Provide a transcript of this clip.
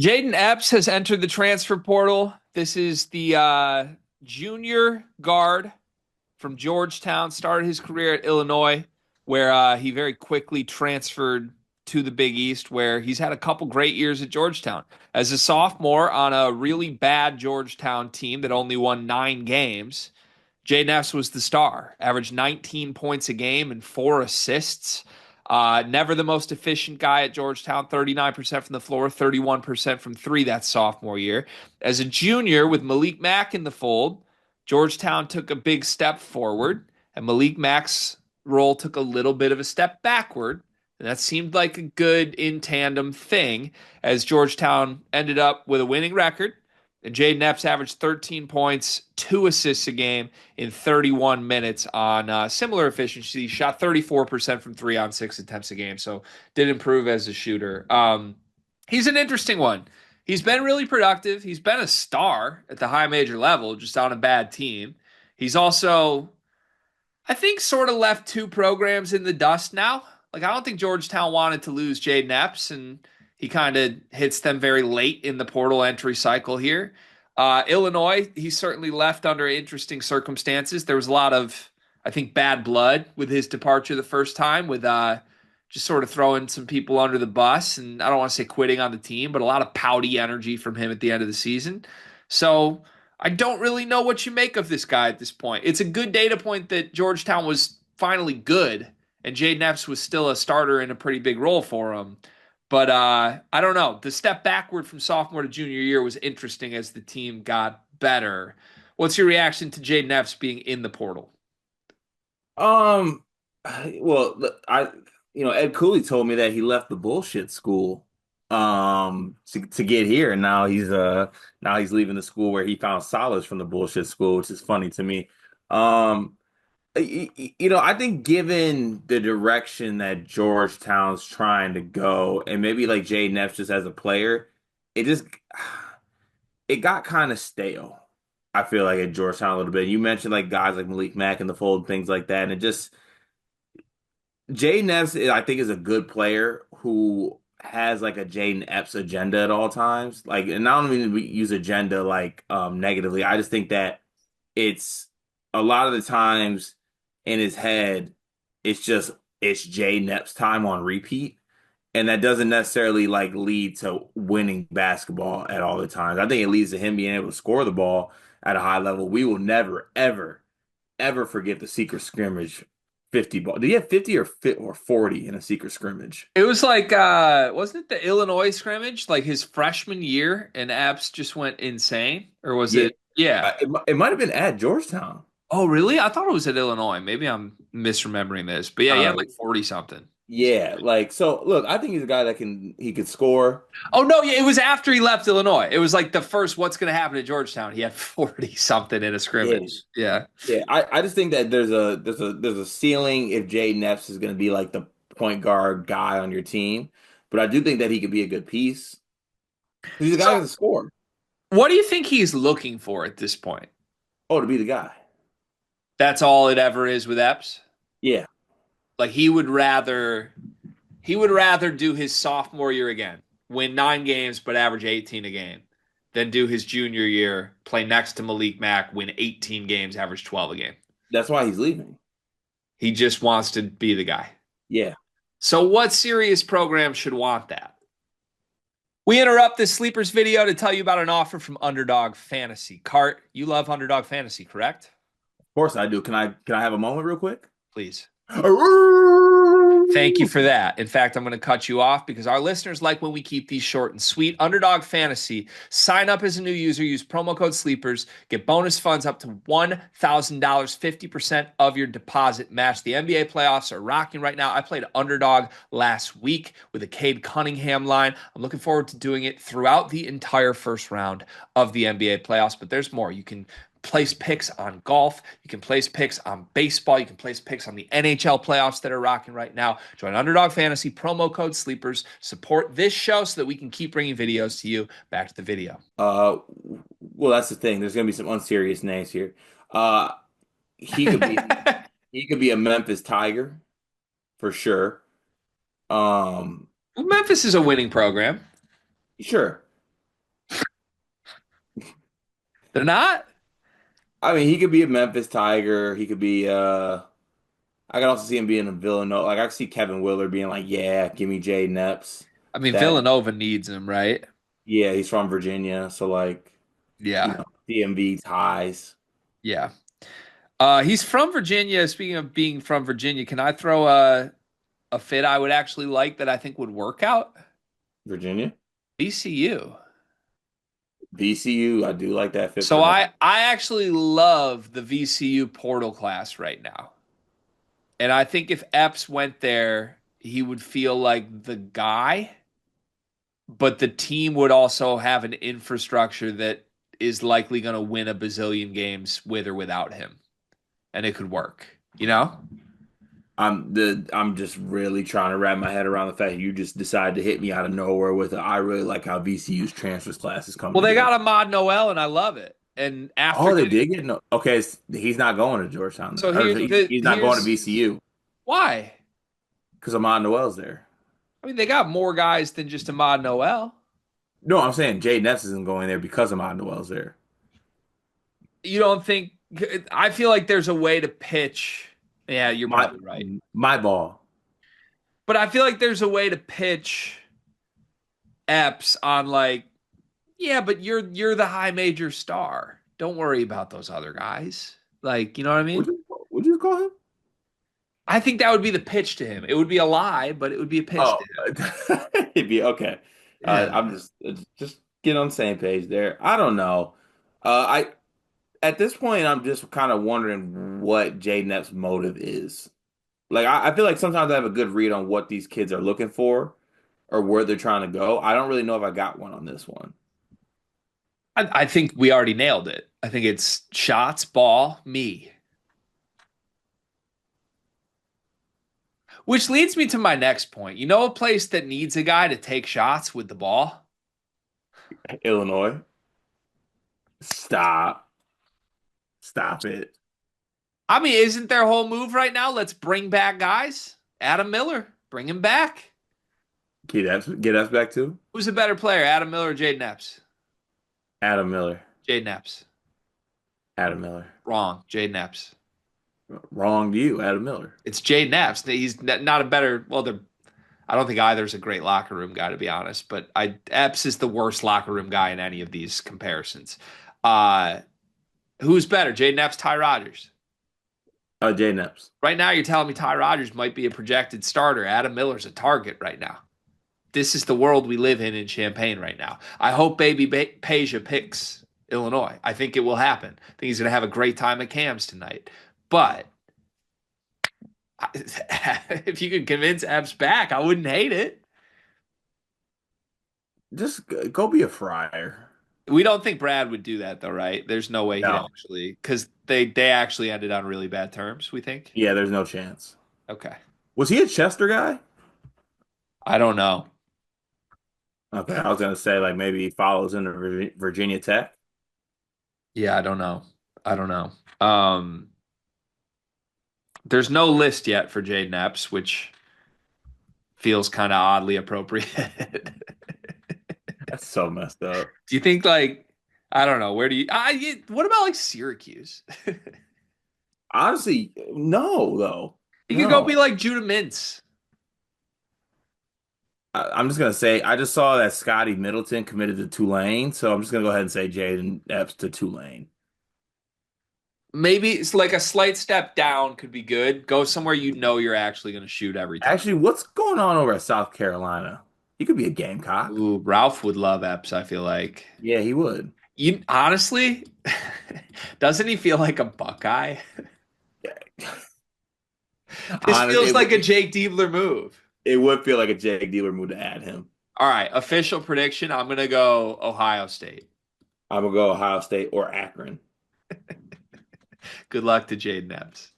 Jayden Epps has entered the transfer portal. This is the junior guard from Georgetown. Started his career at Illinois, where he very quickly transferred to the Big East, where he's had a couple great years at Georgetown. As a sophomore on a really bad Georgetown team that only won 9 games, Jayden Epps was the star, averaged 19 points a game and 4 assists. Never the most efficient guy at Georgetown, 39% from the floor, 31% from three that sophomore year. As a junior with Malik Mack in the fold, Georgetown took a big step forward, and Malik Mack's role took a little bit of a step backward. And that seemed like a good in tandem thing as Georgetown ended up with a winning record. And Jayden Epps averaged 13 points, 2 assists a game in 31 minutes on similar efficiency. He shot 34% from three on 6 attempts a game, so did improve as a shooter. He's an interesting one. He's been really productive. He's been a star at the high major level, just on a bad team. He's also, I think, sort of left two programs in the dust now. Like, I don't think Georgetown wanted to lose Jayden Epps, and he kind of hits them very late in the portal entry cycle here. Illinois, he certainly left under interesting circumstances. There was a lot of, I think, bad blood with his departure the first time, with just sort of throwing some people under the bus. And I don't want to say quitting on the team, but a lot of pouty energy from him at the end of the season. So I don't really know what you make of this guy at this point. It's a good data point that Georgetown was finally good, and Jayden Epps was still a starter in a pretty big role for him. But I don't know. The step backward from sophomore to junior year was interesting as the team got better. What's your reaction to Jayden Epps being in the portal? Um, well, Ed Cooley told me that he left the bullshit school to get here, and now he's leaving the school where he found solace from the bullshit school, which is funny to me. Um, I think given the direction that Georgetown's trying to go, and maybe like Jayden Epps just as a player, it just it got kind of stale. I feel like at Georgetown a little bit. You mentioned like guys like Malik Mack in the fold, things like that, and it just Jayden Epps, I think, is a good player who has like a Jayden Epps agenda at all times. Like, and I don't mean to use agenda like negatively. I just think that it's a lot of the times in his head, it's Jayden Epps time on repeat. And that doesn't necessarily like lead to winning basketball at all the times. I think it leads to him being able to score the ball at a high level. We will never, ever, ever forget the secret scrimmage 50 ball. Did he have 50 or 40 in a secret scrimmage? It was like, wasn't it the Illinois scrimmage, like his freshman year, and Epps just went insane? Or was Yeah. it? Yeah. It might have been at Georgetown. Oh, really? I thought it was at Illinois. Maybe I'm misremembering this. But yeah, he had Uh, like 40 something. yeah, like so look, I think he's a guy that he could score. Oh no, yeah, it was after he left Illinois. It was like the first what's going to happen at Georgetown. He had 40 something in a Yeah. scrimmage. Yeah. Yeah, I just think that there's a ceiling if Jayden Epps is going to be like the point guard guy on your team, but I do think that he could be a good piece. He's a guy So, who can score. what do you think he's looking for at this point? Oh, to be the guy. That's all it ever is with Epps? Yeah, Like he would rather do his sophomore year again, win 9 games but average 18 a game, than do his junior year, play next to Malik Mack, win 18 games, average 12 a game. that's why he's leaving. He just wants to be the guy. Yeah. So what serious program should want that? We interrupt this sleepers video to tell you about an offer from Underdog Fantasy. Cart, you love Underdog Fantasy, correct? Of course I do. Can I have a moment real quick? Please. Thank you for that. In fact, I'm going to cut you off because our listeners like when we keep these short and sweet. Underdog Fantasy. Sign up as a new user. Use promo code SLEEPERS. Get bonus funds up to $1,000, 50% of your deposit match. The NBA playoffs are rocking right now. I played Underdog last week with a Cade Cunningham line. I'm looking forward to doing it throughout the entire first round of the NBA playoffs, but there's more. You can place picks on golf. You can place picks on baseball. You can place picks on the NHL playoffs that are rocking right now. Join Underdog Fantasy, promo code SLEEPERS. Support this show so that we can keep bringing videos to you. Back to the video. Uh, well, that's the thing. There's gonna be some unserious names here. Uh, he could be he could be a Memphis Tiger for sure. Um, Memphis is a winning program. sure. They're not? I mean, he could be a Memphis Tiger. He could be I could also see him being a Villanova. Like I could see Kevin Willard being like, "Yeah, give me Jayden Epps." I mean, That Villanova needs him, right? yeah, he's from Virginia, so like, Yeah. DMV ties. Yeah. He's from Virginia. Speaking of being from Virginia, can I throw a fit I would actually like that I think would work out? Virginia. VCU. VCU, I do like that fit So for him. I actually love the VCU portal class right now. And I think if Epps went there, he would feel like the guy, but the team would also have an infrastructure that is likely going to win a bazillion games with or without him. And it could work, you know? I'm just really trying to wrap my head around the fact that you just decided to hit me out of nowhere with it. I really like how VCU's transfers class is coming Well, they together. got Ahmad Noel, and I love it. And after Oh, they getting did get no. Okay, he's not going to Georgetown so then, or he's not going to here's VCU why. because Amon Noel's there. I mean, they got more guys than just Ahmad Noel. No, I'm saying Jayden Epps isn't going there because Amon Noel's there. You don't think? I feel like there's a way to pitch. Yeah, you're My probably right. my ball. But I feel like there's a way to pitch Epps on like, yeah, but you're the high major star. Don't worry about those other guys. Like, you know what I Would mean? you would you call him? I think that would be the pitch to him. It would be a lie, but it would be a pitch to Oh, him. it'd be okay. Yeah. I'm just get on the same page there. I don't know. I At this point, I'm just kind of wondering what Jayden Epps' motive is. Like, I feel like sometimes I have a good read on what these kids are looking for or where they're trying to go. I don't really know if I got one on this one. I think we already nailed it. I think it's shots, ball, me. Which leads me to my next point. You know a place that needs a guy to take shots with the ball? Illinois, stop, stop it. I mean, isn't their whole move right now? Let's bring back guys. Adam Miller, bring him back. Get us back to Who's a better player, Adam Miller or Jayden Epps? Adam Miller. Jayden Epps. Adam Miller. Wrong. Jayden Epps. Wrong to you, Adam Miller. It's Jayden Epps. He's not a better. Well, I don't think either's a great locker room guy to be honest. But Epps is the worst locker room guy in any of these comparisons. Uh, who's better, Jayden Epps, Ty Rodgers? Jayden Epps. Right now, you're telling me Ty Rodgers might be a projected starter. Adam Miller's a target right now. This is the world we live in Champaign right now. I hope Baby Peja picks Illinois. I think it will happen. I think he's going to have a great time at Cam's tonight. But if you could convince Epps back, I wouldn't hate it. Just go be a friar. We don't think Brad would do that though, right? There's no way he'd No. actually because they actually ended on really bad terms, we think. Yeah, there's no chance. Okay. Was he a Chester guy? I don't know. Okay, I was gonna say like maybe he follows into Virginia Tech. Yeah, I don't know. I don't know. There's no list yet for Jayden Epps, which feels kind of oddly appropriate. That's so messed up. Do you think like I don't know, where do you what about like Syracuse? Honestly, no, though. You could go be No. like Judah Mintz. I'm just gonna say I just saw that Scotty Middleton committed to Tulane, so I'm just gonna go ahead and say Jayden Epps to Tulane. Maybe it's like a slight step down could be good. Go somewhere you know you're actually going to shoot every time. Actually, what's going on over at South Carolina? He could be a Gamecock. Ooh, Ralph would love Epps, I feel like. Yeah, he would. You honestly, doesn't he feel like a Buckeye? This Honestly, feels like a Jake Diebler move. it would feel like a Jake Dealer move to add him. All right, official prediction. I'm gonna go Ohio State. I'm gonna go Ohio State or Akron. Good luck to Jayden Epps.